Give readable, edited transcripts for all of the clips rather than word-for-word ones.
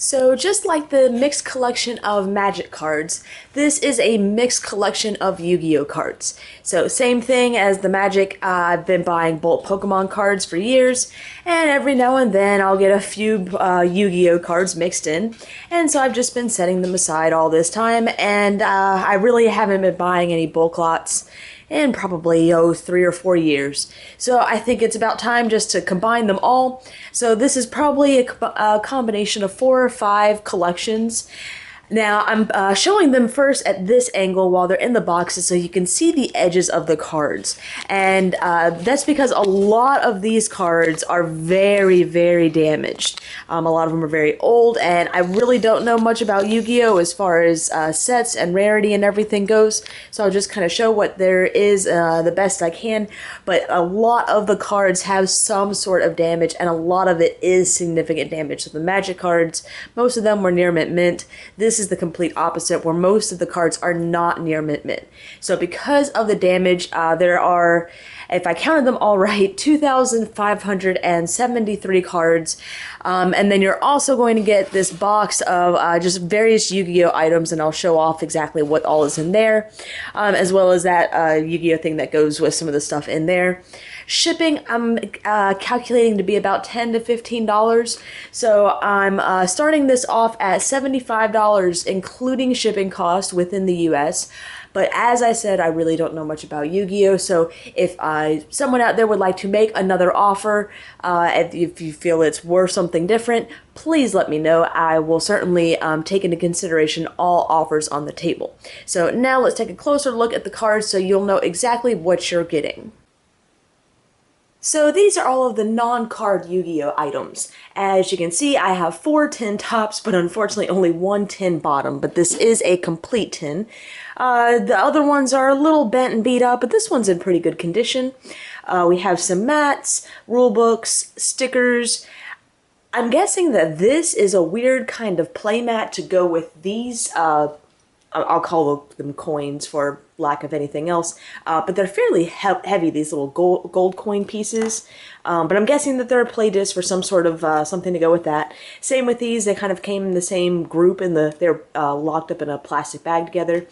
So just like the mixed collection of Magic cards, this is a mixed collection of Yu-Gi-Oh cards. So same thing as the Magic, I've been buying bulk Pokemon cards for years, and every now and then I'll get a few Yu-Gi-Oh cards mixed in, and so I've just been setting them aside all this time, and I really haven't been buying any bulk lots in probably 3 or 4 years. So I think it's about time just to combine them all. So this is probably a combination of 4 or 5 collections. Now I'm showing them first at this angle while they're in the boxes so you can see the edges of the cards. And that's because a lot of these cards are very, very damaged. A lot of them are very old, and I really don't know much about Yu-Gi-Oh! As far as sets and rarity and everything goes. So I'll just kind of show what there is the best I can. But a lot of the cards have some sort of damage, and a lot of it is significant damage. So the Magic cards, most of them were near mint. This is the complete opposite, where most of the cards are not near mint. So because of the damage, there are, if I counted them all right, 2,573 cards. And then you're also going to get this box of just various Yu-Gi-Oh items, and I'll show off exactly what all is in there, as well as that Yu-Gi-Oh thing that goes with some of the stuff in there. Shipping, I'm calculating to be about $10 to $15. So I'm starting this off at $75, including shipping cost within the US. But as I said, I really don't know much about Yu-Gi-Oh! So if someone out there would like to make another offer, if you feel it's worth something different, please let me know. I will certainly take into consideration all offers on the table. So now let's take a closer look at the cards so you'll know exactly what you're getting. So these are all of the non-card Yu-Gi-Oh items. As you can see, I have 4 tin tops, but unfortunately only 1 tin bottom, but this is a complete tin. The other ones are a little bent and beat up, but this one's in pretty good condition. We have some mats, rule books, stickers. I'm guessing that this is a weird kind of playmat to go with these, I'll call them coins for lack of anything else, but they're fairly heavy, these little gold coin pieces, but I'm guessing that they're a play disc for some sort of something to go with that. Same with these, they kind of came in the same group, they're locked up in a plastic bag together.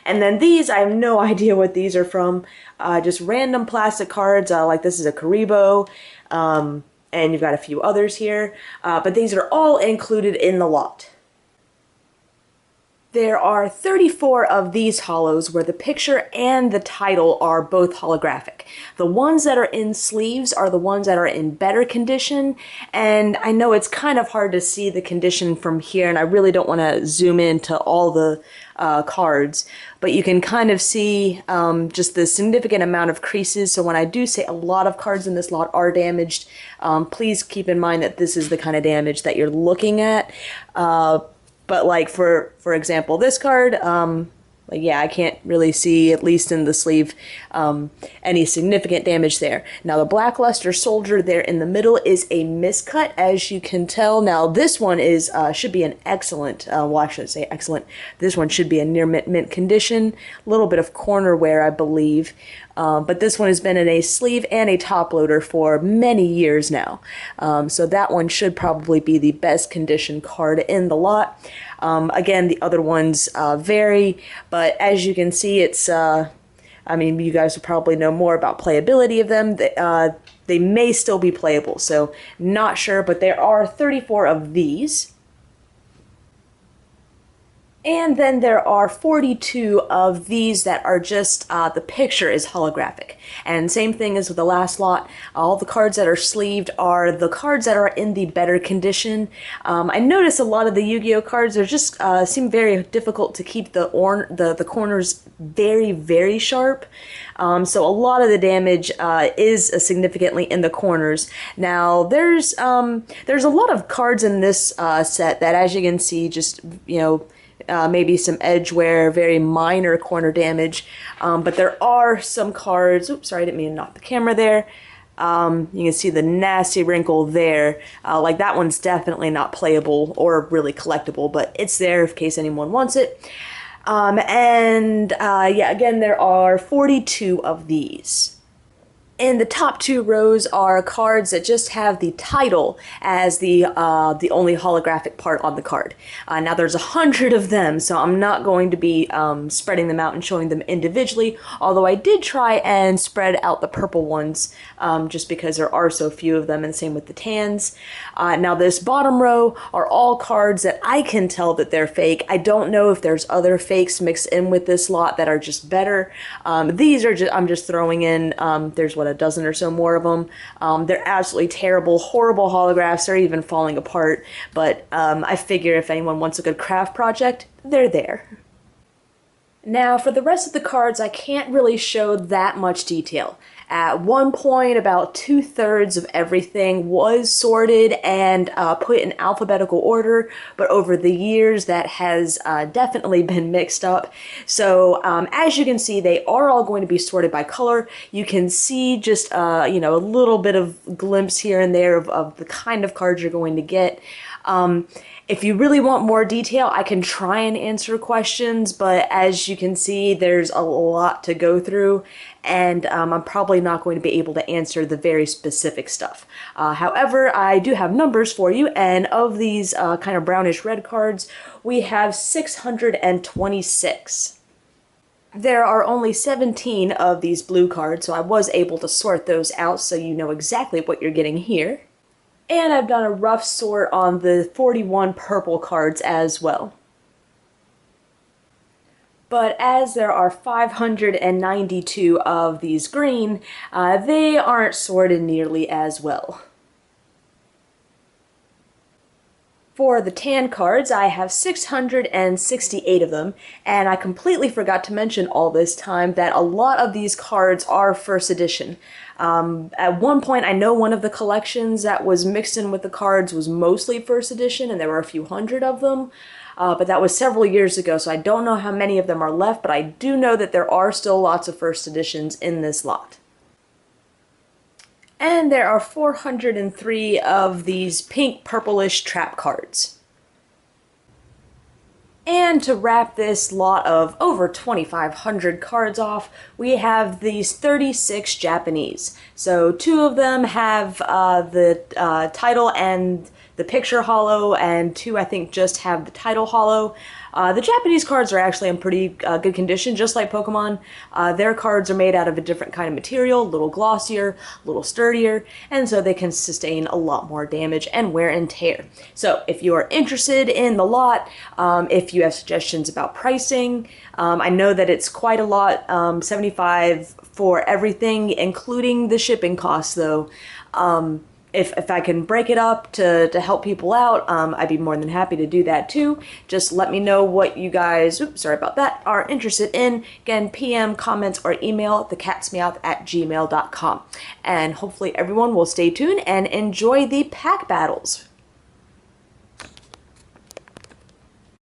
And then these, I have no idea what these are from, just random plastic cards, like this is a Karibo, and you've got a few others here, but these are all included in the lot. There are 34 of these holos where the picture and the title are both holographic. The ones that are in sleeves are the ones that are in better condition, and I know it's kind of hard to see the condition from here, and I really don't want to zoom into all the cards, but you can kind of see just the significant amount of creases. So when I do say a lot of cards in this lot are damaged, please keep in mind that this is the kind of damage that you're looking at. But like for example, this card, like yeah, I can't really see, at least in the sleeve, any significant damage there. Now the Blackluster Soldier there in the middle is a miscut, as you can tell. Now this one is should be an excellent, well I shouldn't say excellent, this one should be a near mint condition, a little bit of corner wear I believe, but this one has been in a sleeve and a top loader for many years now. So that one should probably be the best condition card in the lot. Again, the other ones vary, but as you can see, it's, I mean, you guys will probably know more about playability of them. They may still be playable, so not sure, but there are 34 of these. And then there are 42 of these that are just, the picture is holographic. And same thing as with the last lot, all the cards that are sleeved are the cards that are in the better condition. I notice a lot of the Yu-Gi-Oh cards are just, seem very difficult to keep the corners very, very sharp. So a lot of the damage is significantly in the corners. Now there's a lot of cards in this set that, as you can see, just, you know, maybe some edge wear, very minor corner damage, but there are some cards, oops, sorry, I didn't mean to knock the camera there. You can see the nasty wrinkle there, like that one's definitely not playable or really collectible, but it's there in case anyone wants it. Yeah, again, there are 42 of these. In the top two rows are cards that just have the title as the only holographic part on the card. Now there's 100 of them, so I'm not going to be spreading them out and showing them individually, although I did try and spread out the purple ones just because there are so few of them, and same with the tans. Now this bottom row are all cards that I can tell that they're fake. I don't know if there's other fakes mixed in with this lot that are just better. These are just, I'm just throwing in, there's what, a dozen or so more of them. They're absolutely terrible, horrible holographs. They're even falling apart, but I figure if anyone wants a good craft project, they're there. Now, for the rest of the cards, I can't really show that much detail. At one point, about 2/3 of everything was sorted and put in alphabetical order, but over the years that has definitely been mixed up. So as you can see, they are all going to be sorted by color. You can see just you know, a little bit of glimpse here and there of the kind of cards you're going to get. If you really want more detail, I can try and answer questions, but as you can see, there's a lot to go through, and I'm probably not going to be able to answer the very specific stuff. However, I do have numbers for you, and of these kind of brownish red cards, we have 626. There are only 17 of these blue cards, so I was able to sort those out so you know exactly what you're getting here. And I've done a rough sort on the 41 purple cards as well. But as there are 592 of these green, they aren't sorted nearly as well. For the tan cards, I have 668 of them, and I completely forgot to mention all this time that a lot of these cards are first edition. At one point, I know one of the collections that was mixed in with the cards was mostly first edition, and there were a few hundred of them, but that was several years ago, so I don't know how many of them are left, but I do know that there are still lots of first editions in this lot. And there are 403 of these pink purplish trap cards. And to wrap this lot of over 2,500 cards off, we have these 36 Japanese. So 2 of them have the title and the picture holo, and 2 I think just have the title holo. The Japanese cards are actually in pretty good condition, just like Pokemon. Their cards are made out of a different kind of material, a little glossier, a little sturdier, and so they can sustain a lot more damage and wear and tear. So if you are interested in the lot, if you have suggestions about pricing, I know that it's quite a lot, $75 for everything, including the shipping costs though. If I can break it up to help people out, I'd be more than happy to do that too. Just let me know what you guys, sorry about that, are interested in. Again, PM, comments, or email TheCatsMeowth@gmail.com. And hopefully everyone will stay tuned and enjoy the pack battles.